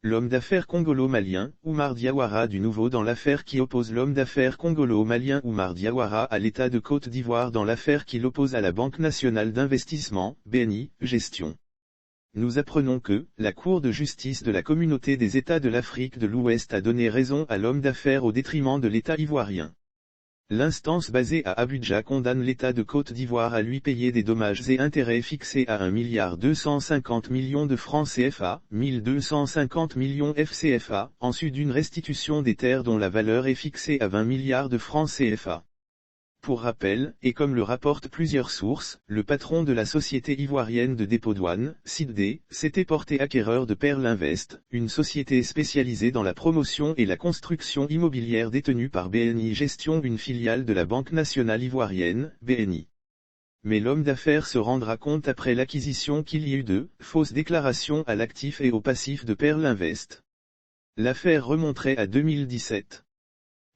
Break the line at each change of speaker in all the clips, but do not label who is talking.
L'homme d'affaires congolo-malien, Oumar Diawara du nouveau dans l'affaire qui oppose l'homme d'affaires congolo-malien Oumar Diawara à l'État de Côte d'Ivoire dans l'affaire qui l'oppose à la Banque nationale d'investissement, BNI, gestion. Nous apprenons que, la Cour de justice de la Communauté des États de l'Afrique de l'Ouest a donné raison à l'homme d'affaires au détriment de l'État ivoirien. L'instance basée à Abuja condamne l'État de Côte d'Ivoire à lui payer des dommages et intérêts fixés à 1,250 milliard de francs CFA, 1250 millions FCFA, en sus d'une restitution des terres dont la valeur est fixée à 20 milliards de francs CFA. Pour rappel, et comme le rapportent plusieurs sources, le patron de la société ivoirienne de dépôt douane, SIDD, s'était porté acquéreur de Pearl Invest, une société spécialisée dans la promotion et la construction immobilière détenue par BNI Gestion, une filiale de la Banque nationale ivoirienne, BNI. Mais l'homme d'affaires se rendra compte après l'acquisition qu'il y eut de fausses déclarations à l'actif et au passif de Pearl Invest. L'affaire remonterait à 2017.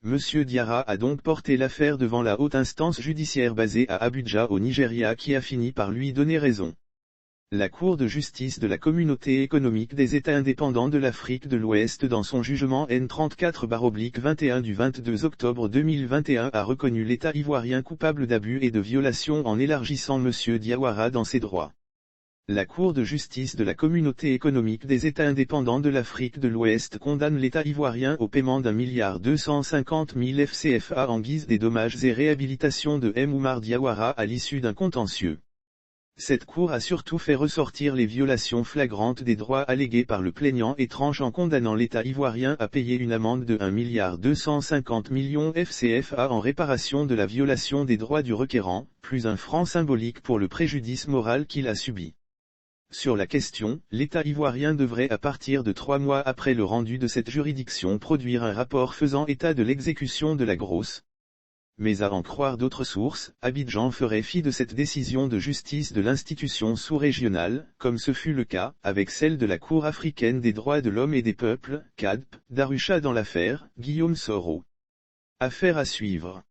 Monsieur Diarra a donc porté l'affaire devant la haute instance judiciaire basée à Abuja au Nigeria qui a fini par lui donner raison. La Cour de justice de la Communauté économique des États indépendants de l'Afrique de l'Ouest dans son jugement N34/21 du 22 octobre 2021 a reconnu l'État ivoirien coupable d'abus et de violations en élargissant Monsieur Diawara dans ses droits. La Cour de justice de la Communauté économique des États indépendants de l'Afrique de l'Ouest condamne l'État ivoirien au paiement d'1,250 milliard FCFA en guise des dommages et réhabilitations de M. Oumar Diawara à l'issue d'un contentieux. Cette Cour a surtout fait ressortir les violations flagrantes des droits allégués par le plaignant et tranche en condamnant l'État ivoirien à payer une amende de 1,250 milliard FCFA en réparation de la violation des droits du requérant, plus un franc symbolique pour le préjudice moral qu'il a subi. Sur la question, l'État ivoirien devrait à partir de 3 mois après le rendu de cette juridiction produire un rapport faisant état de l'exécution de la grosse. Mais à en croire d'autres sources, Abidjan ferait fi de cette décision de justice de l'institution sous-régionale, comme ce fut le cas avec celle de la Cour africaine des droits de l'homme et des peuples, CADP, d'Arusha dans l'affaire Guillaume Soro. Affaire à suivre.